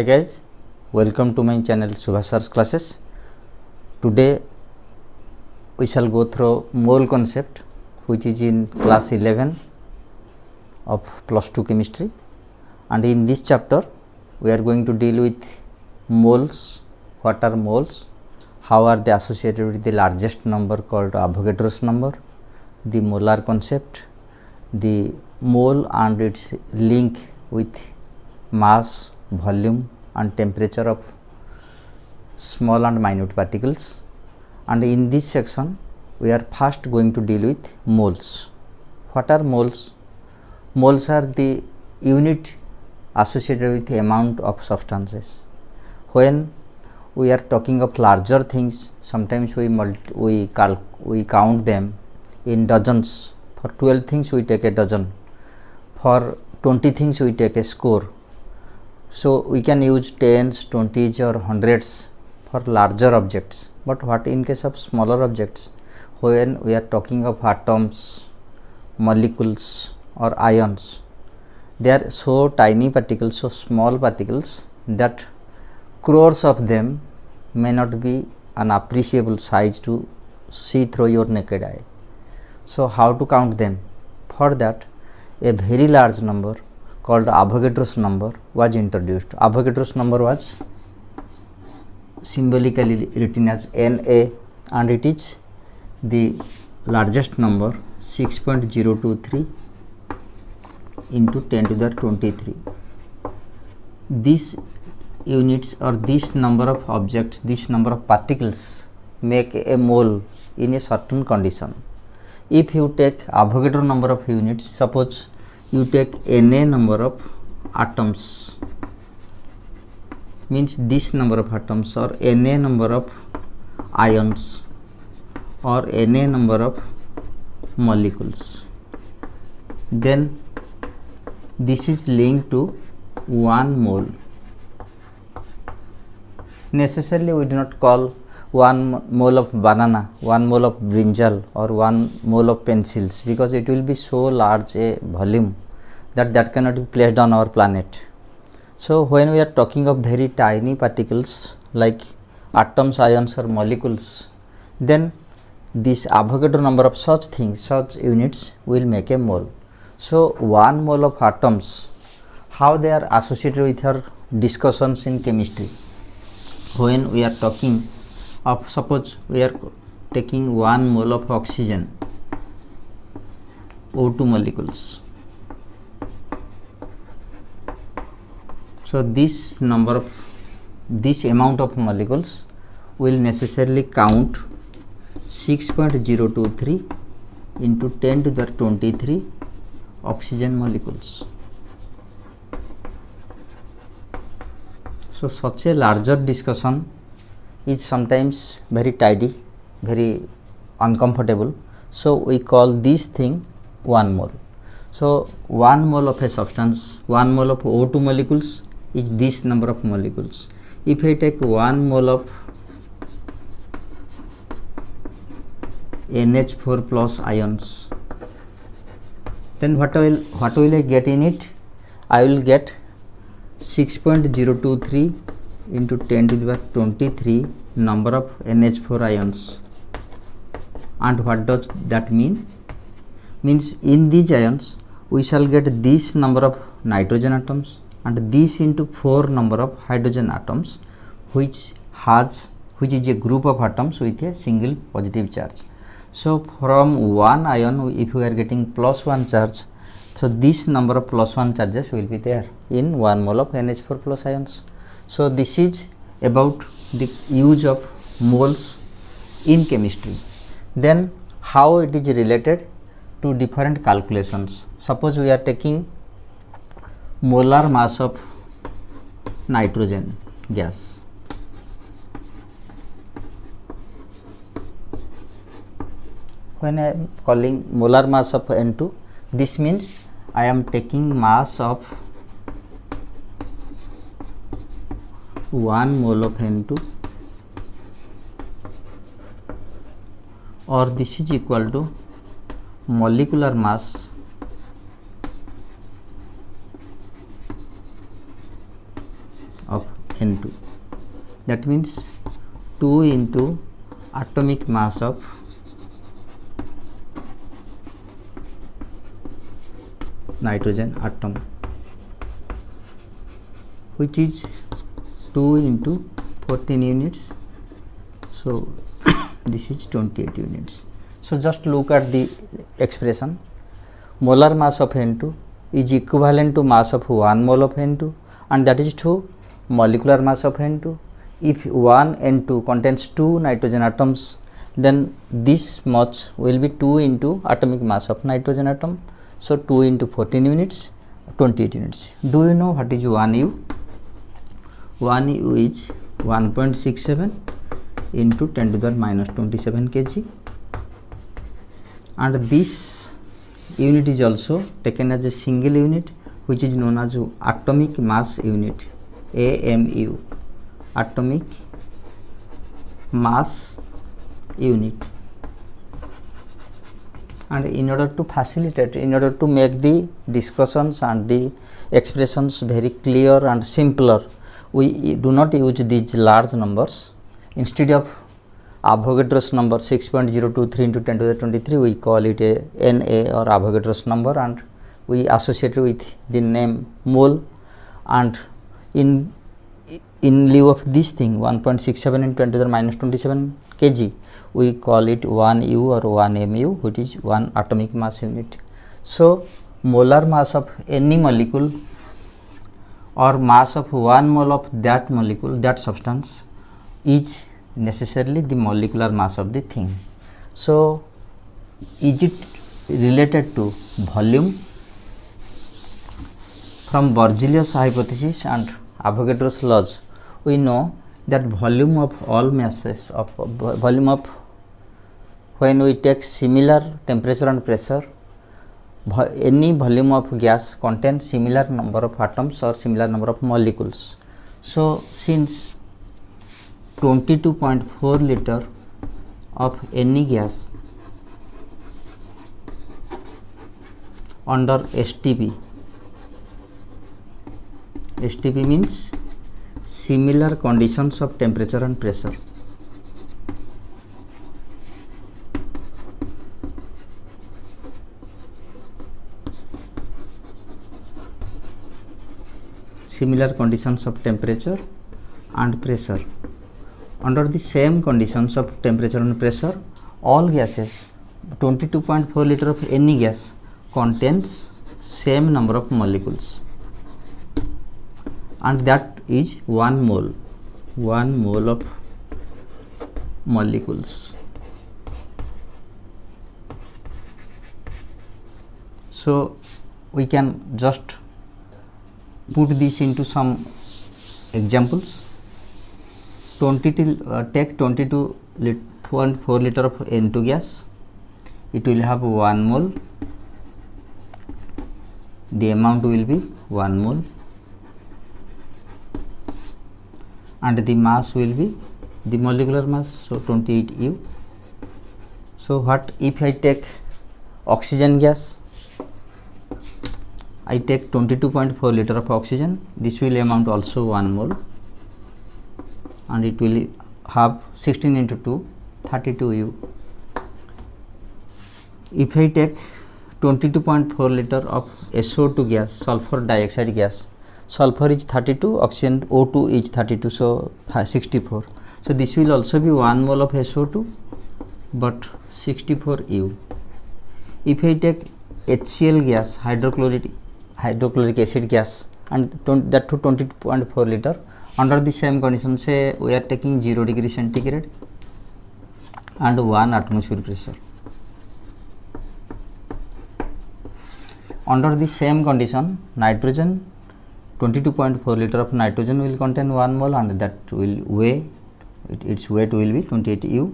Hi guys, welcome to my channel Subhash Sir's classes. Today we shall go through mole concept which is in class 11 of plus 2 chemistry, and in this chapter we are going to deal with moles. What are moles? How are they associated with the largest number called Avogadro's number, the molar concept, the mole and its link with mass, volume and temperature of small and minute particles. And in this section we are first going to deal with moles. What are moles? Moles are the unit associated with the amount of substances. When we are talking of larger things, sometimes we count them in dozens. For 12 things we take a dozen, for 20 things we take a score. So we can use tens, 20s or hundreds for larger objects. But what in case of smaller objects, when we are talking of atoms, molecules or ions, they are so tiny particles, so small particles that crores of them may not be an appreciable size to see through your naked eye. So how to count them? For that, a very large number called Avogadro's number was introduced. Avogadro's number was symbolically written as Na, and it is the largest number, 6.023 into 10 to the 23. These units or this number of objects, this number of particles make a mole in a certain condition. If you take Avogadro number of units, suppose you take Na number of atoms, means this number of atoms, or Na number of ions, or Na number of molecules, then this is linked to 1 mole. Necessarily we do not call 1 mole of banana, 1 mole of brinjal or 1 mole of pencils, because it will be so large a volume that cannot be placed on our planet. So when we are talking of very tiny particles like atoms, ions or molecules, then this Avogadro number of such things, such units will make a mole. So 1 mole of atoms, how they are associated with our discussions in chemistry? When we are talking of, suppose we are taking 1 mole of oxygen, O2 molecules. So this amount of molecules will necessarily count 6.023 into 10 to the 23 oxygen molecules. So such a larger discussion is sometimes very tidy, very uncomfortable. So we call this thing 1 mole. So 1 mole of a substance, 1 mole of O2 molecules is this number of molecules. If I take 1 mole of NH4 plus ions, then what will I get in it? I will get 6.023 into 10 to the 23 number of NH4 ions. And what does that mean? Means in these ions we shall get this number of nitrogen atoms and this into 4 number of hydrogen atoms, which is a group of atoms with a single positive charge. So from one ion, if we are getting plus 1 charge, so this number of plus 1 charges will be there in 1 mole of NH4 plus ions. So this is about the use of moles in chemistry. Then how it is related to different calculations. Suppose we are taking molar mass of nitrogen gas. When I am calling molar mass of N2, this means I am taking mass of 1 mole of N2, or this is equal to molecular mass of N2. That means 2 into atomic mass of nitrogen atom, which is 2 into 14 units. So this is 28 units. So just look at the expression. Molar mass of N2 is equivalent to mass of 1 mole of N2, and that is to molecular mass of N2. If 1 N2 contains 2 nitrogen atoms, then this much will be 2 into atomic mass of nitrogen atom. So 2 into 14 units, 28 units. Do you know what is 1U? 1U is 1.67 into 10 to the minus 27 kg, and this unit is also taken as a single unit, which is known as atomic mass unit, AMU, atomic mass unit. And in order to facilitate, in order to make the discussions and the expressions very clear and simpler, we do not use these large numbers. Instead of Avogadro's number 6.023 into 10 to the 23, we call it a Na or Avogadro's number, and we associate it with the name mole. And in lieu of this thing, 1.67 into 10 to the minus 27 kg, we call it 1U or 1mu, which is 1 atomic mass unit. So molar mass of any molecule or mass of 1 mole of that molecule, that substance, is necessarily the molecular mass of the thing. So is it related to volume? From Berzelius hypothesis and Avogadro's laws, we know that volume of all masses, of volume of, when we take similar temperature and pressure, any volume of gas contains similar number of atoms or similar number of molecules. So since 22.4 liter of any gas under STP, STP means similar conditions of temperature and pressure. Similar conditions of temperature and pressure. Under the same conditions of temperature and pressure, all gases, 22.4 liter of any gas contains same number of molecules, and that is 1 mole of molecules. So we can just put this into some examples. Take 22.4 liter of N2 gas. It will have 1 mole. The amount will be 1 mole, and the mass will be the molecular mass, so 28U. So what if I take oxygen gas? I take 22.4 liter of oxygen. This will amount also 1 mole, and it will have 16 into 2, 32U. If I take 22.4 liter of SO2 gas, sulfur dioxide gas, sulfur is 32, oxygen O2 is 32, so 64. So this will also be 1 mole of SO2, but 64U. If I take HCl gas, hydrochloric acid gas, and that to 22.4 liter, under the same condition, say we are taking 0 degree centigrade and 1 atmosphere pressure. Under the same condition, nitrogen, 22.4 liter of nitrogen will contain 1 mole, and that will weigh, its weight will be 28U.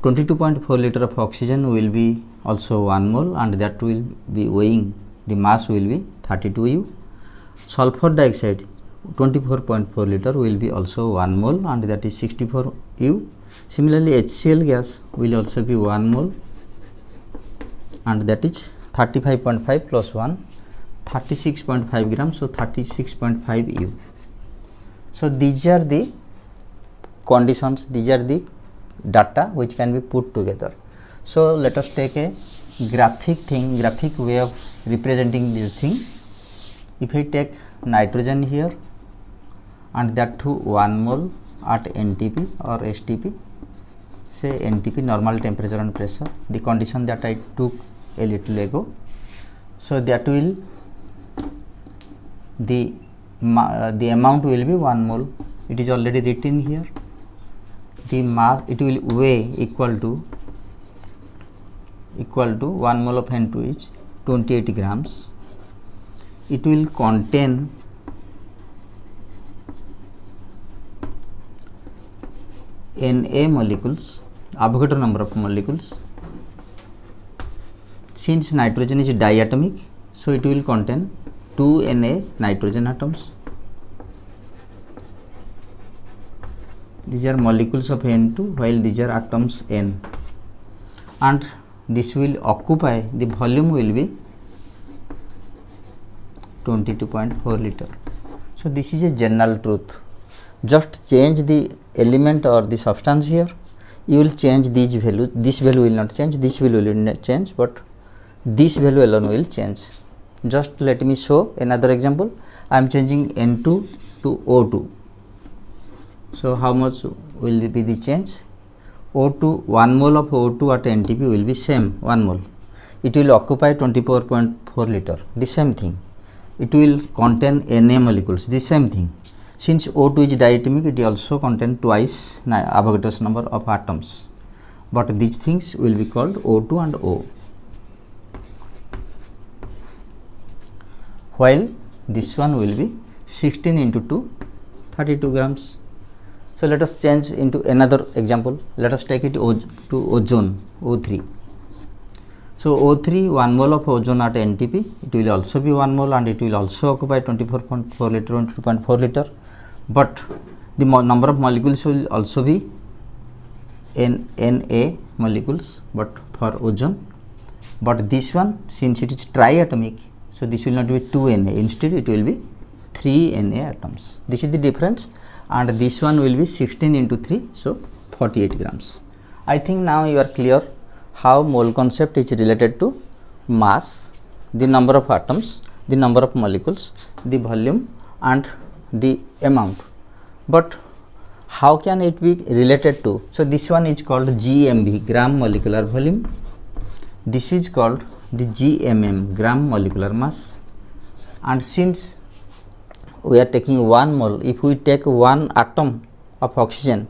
22.4 liter of oxygen will be also 1 mole, and that will be weighing, the mass will be 32U. Sulfur dioxide, 24.4 liter will be also 1 mole, and that is 64U. Similarly, HCl gas will also be 1 mole, and that is 35.5 plus 1, 36.5 grams, so 36.5U. So these are the conditions, these are the data which can be put together. So let us take a graphic way of representing this thing. If I take nitrogen here and that too 1 mole at NTP or STP, say NTP, normal temperature and pressure, the condition that I took a little ago. So that will the amount will be 1 mole. It is already written here. The mass, it will weigh equal to 1 mole of N2 is 28 grams. It will contain Na molecules, Avogadro number of molecules. Since nitrogen is diatomic, so it will contain 2 Na nitrogen atoms. These are molecules of N2 while these are atoms N, and this will occupy, the volume will be 22.4 liter. So this is a general truth. Just change the element or the substance here, you will change these values. This value will not change, this value will not change, but this value alone will change. Just let me show another example. I am changing N2 to O2. So how much will be the change? O2, 1 mole of O2 at NTP will be same 1 mole. It will occupy 24.4 liter. The same thing. It will contain Na molecules. The same thing. Since O2 is diatomic, it also contain twice Avogadro's number of atoms. But these things will be called O2 and O. While this one will be 16 into 2, 32 grams. So let us change into another example. Let us take it to ozone, O3. So O3, 1 mole of ozone at NTP, it will also be 1 mole and it will also occupy 24.4 liter, 22.4 liter. But the number of molecules will also be Na molecules, but for ozone. But this one, since it is triatomic, so this will not be 2 Na, instead it will be 3 Na atoms. This is the difference, and this one will be 16 into 3, so 48 grams. I think now you are clear how mole concept is related to mass, the number of atoms, the number of molecules, the volume and the amount. But how can it be related to? So this one is called GMV, gram molecular volume. This is called the GMM, gram molecular mass. And since we are taking 1 mole, if we take 1 atom of oxygen,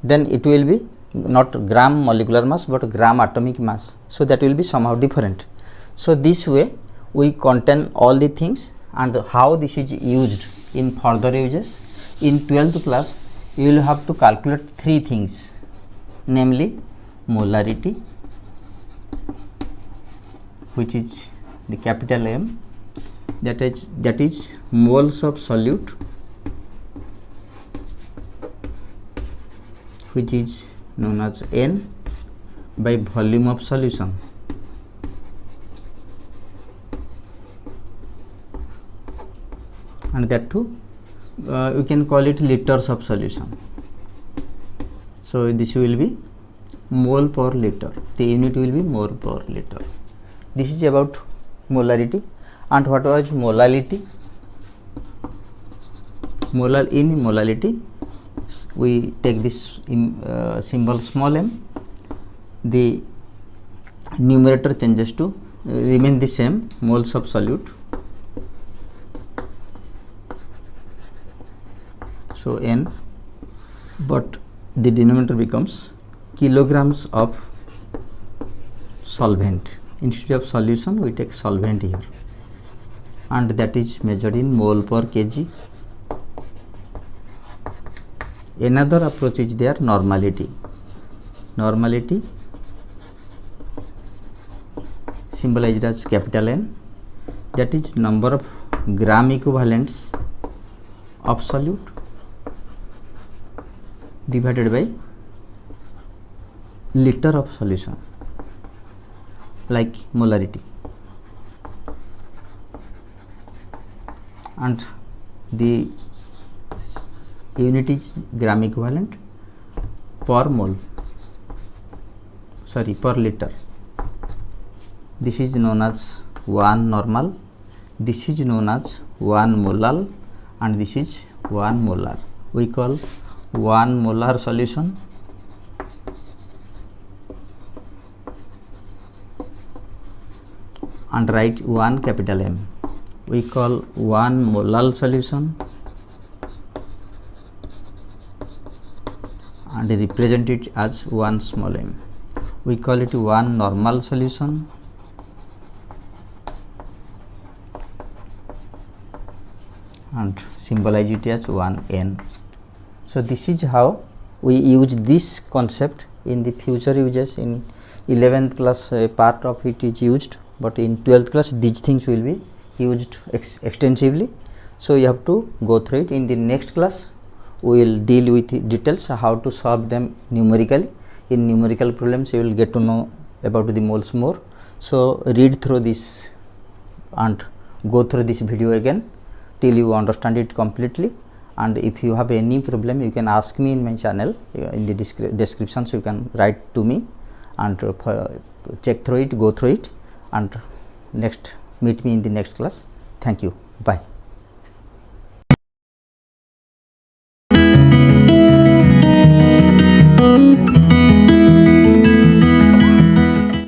then it will be not gram molecular mass but gram atomic mass. So that will be somehow different. So this way we contain all the things, and how this is used in further uses. In 12th class you will have to calculate 3 things, namely molarity, which is the capital M, that is moles of solute, which is known as N, by volume of solution, and that too we can call it liters of solution. So this will be mole per liter, the unit will be mole per liter. This is about molarity. And what was molality? In molality we take this symbol small m, the numerator changes to remain the same, moles of solute. So N, but the denominator becomes kilograms of solvent. Instead of solution we take solvent here, and that is measured in mole per kg. Another approach is there, normality. Normality symbolized as capital N, that is number of gram equivalents of solute divided by liter of solution, like molarity. And the unit is gram equivalent per mole, sorry, per liter. This is known as 1 normal, this is known as 1 molal, and this is 1 molar. We call 1 molar solution and write 1 capital M. We call 1 molal solution and represent it as 1 small m. We call it 1 normal solution and symbolize it as 1 n. So this is how we use this concept in the future uses. In 11th class part of it is used, but in 12th class these things will be used extensively. So you have to go through it. In the next class we will deal with details how to solve them numerically. In numerical problems you will get to know about the moles more. So read through this and go through this video again till you understand it completely. And if you have any problem, you can ask me in my channel. In the descriptions you can write to me and check through it, go through it, and next meet me in the next class. Thank you. Bye.